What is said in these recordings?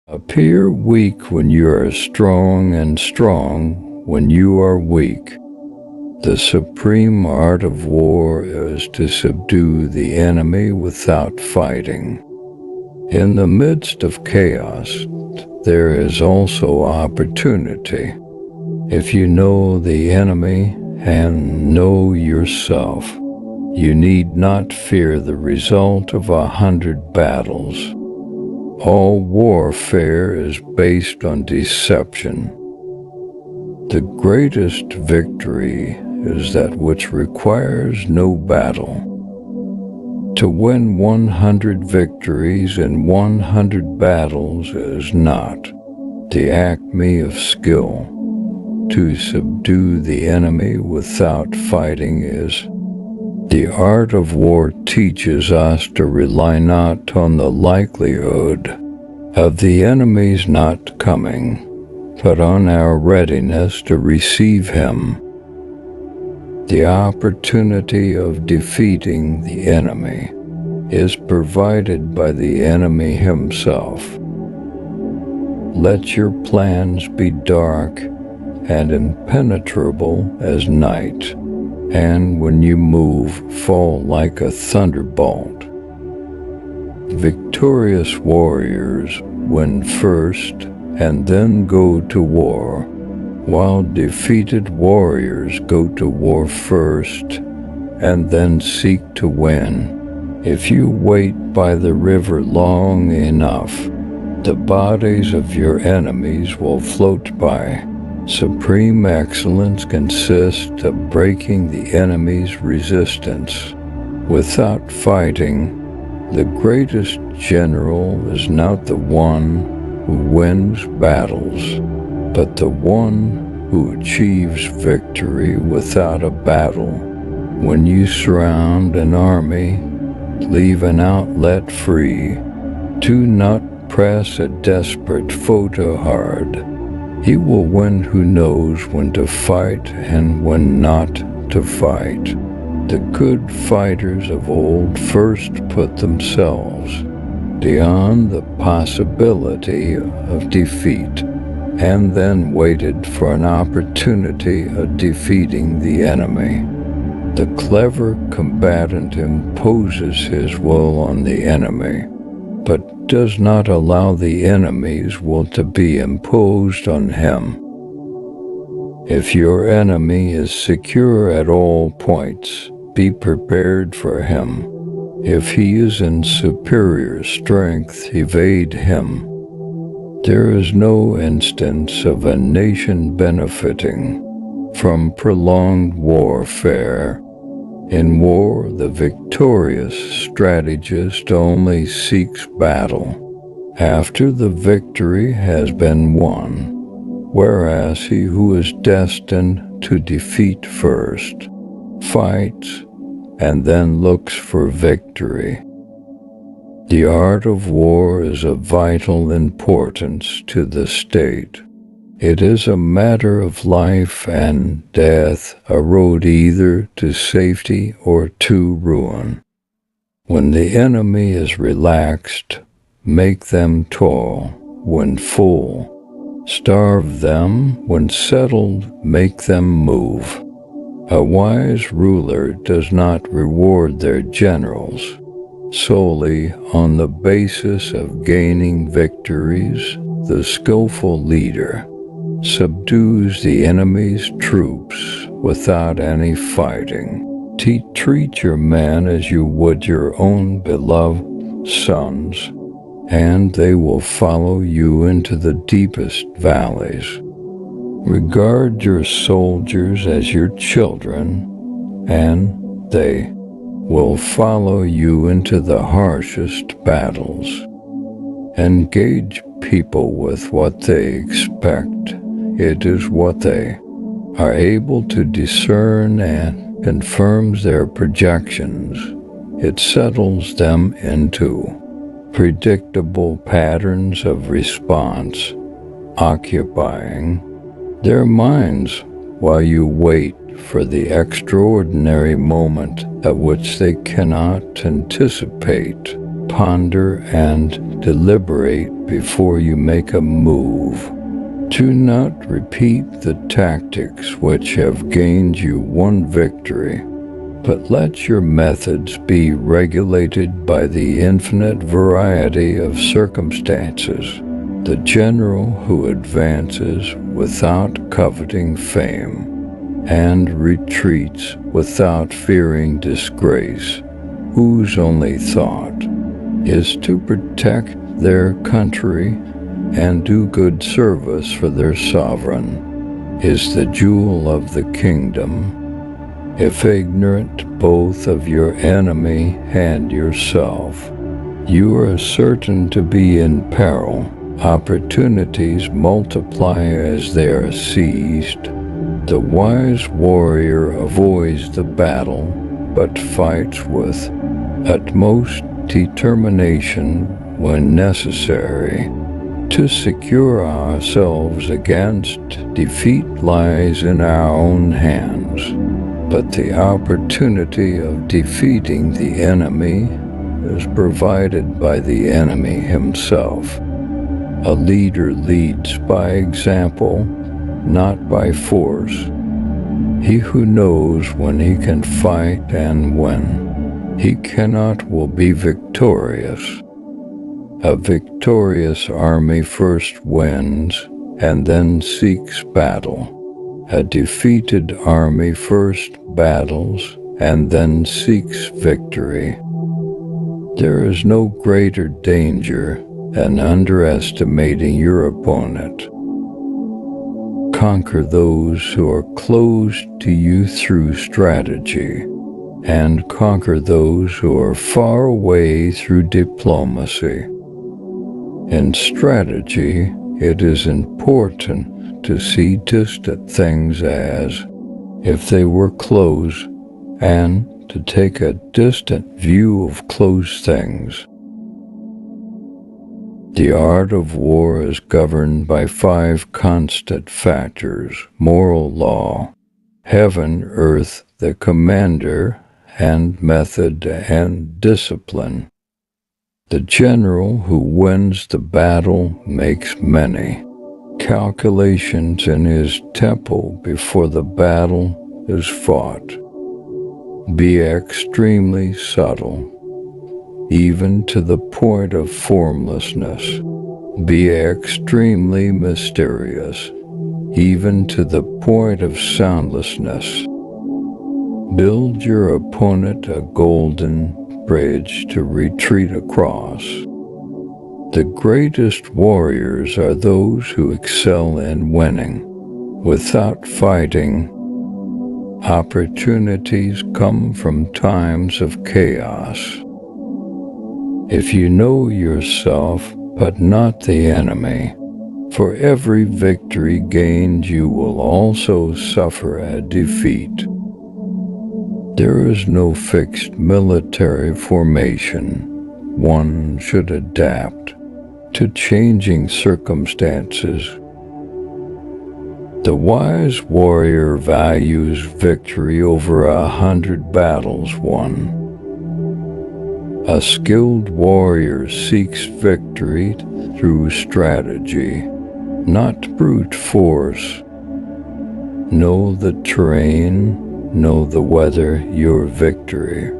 Appear weak when you are strong, and strong when you are weak. The supreme art of war is to subdue the enemy without fighting. In the midst of chaos, there is also opportunity. If you know the enemy and know yourself, you need not fear the result of 100 battles. All warfare is based on deception. The greatest victory is that which requires no battle. To win 100 victories in 100 battles is not the acme of skill. To subdue the enemy without fighting is. The art of war teaches us to rely not on the likelihood of the enemy's not coming, but on our readiness to receive him. The opportunity of defeating the enemy is provided by the enemy himself. Let your plans be dark and impenetrable as night, and when you move, fall like a thunderbolt. Victorious warriors win first and then go to war, while defeated warriors go to war first and then seek to win. If you wait by the river long enough, the bodies of your enemies will float by. Supreme excellence consists of breaking the enemy's resistance. Without fighting, the greatest general is not the one who wins battles, but the one who achieves victory without a battle. When you surround an army, leave an outlet free. Do not press a desperate foe too hard. He will win who knows when to fight and when not to fight. The good fighters of old first put themselves beyond the possibility of defeat, and then waited for an opportunity of defeating the enemy. The clever combatant imposes his will on the enemy, but does not allow the enemy's will to be imposed on him. If your enemy is secure at all points, be prepared for him. If he is in superior strength, evade him. There is no instance of a nation benefiting from prolonged warfare. In war, the victorious strategist only seeks battle after the victory has been won, whereas he who is destined to defeat first fights and then looks for victory. The art of war is of vital importance to the state. It is a matter of life and death, a road either to safety or to ruin. When the enemy is relaxed, make them tall when full. Starve them when settled, make them move. A wise ruler does not reward their generals solely on the basis of gaining victories. The skillful leader subdues the enemy's troops without any fighting. Treat your men as you would your own beloved sons, and they will follow you into the deepest valleys. Regard your soldiers as your children, and they will follow you into the harshest battles. Engage people with what they expect. It is what they are able to discern and confirms their projections. It settles them into predictable patterns of response, occupying their minds while you wait for the extraordinary moment at which they cannot anticipate. ponder and deliberate before you make a move. Do not repeat the tactics which have gained you one victory, but let your methods be regulated by the infinite variety of circumstances. The general who advances without coveting fame and retreats without fearing disgrace, whose only thought is to protect their country and do good service for their sovereign, is the jewel of the kingdom. If ignorant both of your enemy and yourself, you are certain to be in peril. Opportunities multiply as they are seized. The wise warrior avoids the battle, but fights with utmost determination when necessary. To secure ourselves against defeat lies in our own hands, but the opportunity of defeating the enemy is provided by the enemy himself. A leader leads by example, not by force. He who knows when he can fight and when he cannot will be victorious. A victorious army first wins and then seeks battle. A defeated army first battles and then seeks victory. There is no greater danger than underestimating your opponent. Conquer those who are closed to you through strategy, and conquer those who are far away through diplomacy. In strategy, it is important to see distant things as if they were close, and to take a distant view of close things. The art of war is governed by 5 constant factors: moral law, heaven, earth, the commander, and method and discipline. The general who wins the battle makes many calculations in his temple before the battle is fought. Be extremely subtle, even to the point of formlessness. Be extremely mysterious, even to the point of soundlessness. Build your opponent a golden bridge to retreat across. The greatest warriors are those who excel in winning. Without fighting, opportunities come from times of chaos. If you know yourself, but not the enemy, for every victory gained you will also suffer a defeat. There is no fixed military formation. One should adapt to changing circumstances. The wise warrior values victory over 100 battles won. A skilled warrior seeks victory through strategy, not brute force. Know the terrain, know the weather. Your victory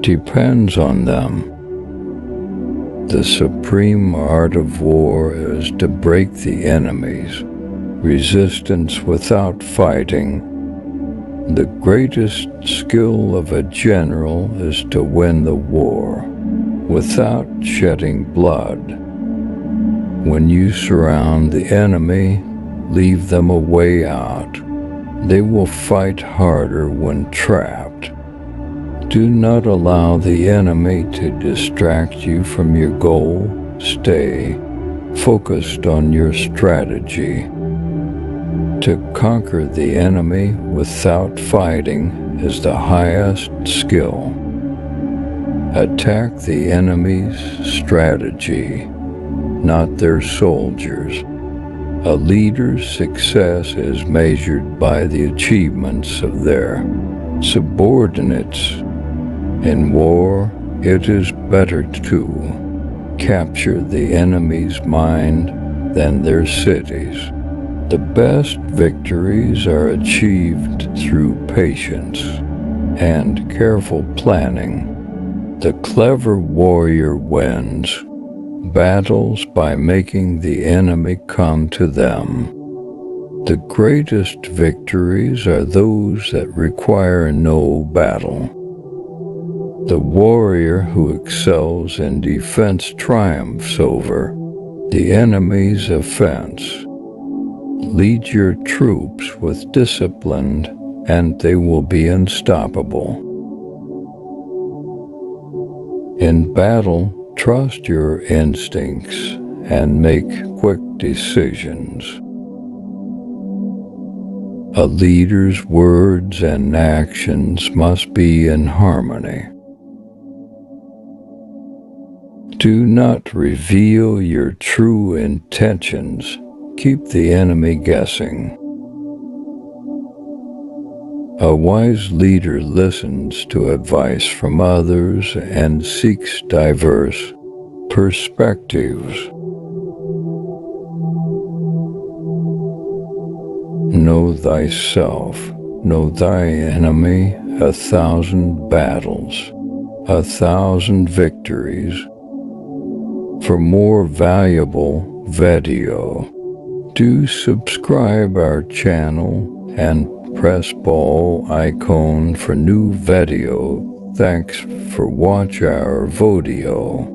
depends on them. The supreme art of war is to break the enemy's resistance without fighting. The greatest skill of a general is to win the war without shedding blood. When you surround the enemy, leave them a way out. They will fight harder when trapped. Do not allow the enemy to distract you from your goal. Stay focused on your strategy. To conquer the enemy without fighting is the highest skill. Attack the enemy's strategy, not their soldiers. A leader's success is measured by the achievements of their subordinates. In war, It is better to capture the enemy's mind than their cities. The best victories are achieved through patience and careful planning. The clever warrior wins battles by making the enemy come to them. The greatest victories are those that require no battle. The warrior who excels in defense triumphs over the enemy's offense. Lead your troops with discipline, and they will be unstoppable. In battle, trust your instincts and make quick decisions. A leader's words and actions must be in harmony. Do not reveal your true intentions. Keep the enemy guessing. A wise leader listens to advice from others and seeks diverse perspectives. Know thyself, know thy enemy, 1,000 battles, 1,000 victories. For more valuable video, do subscribe our channel and press bell icon for new video. Thanks for watch our video.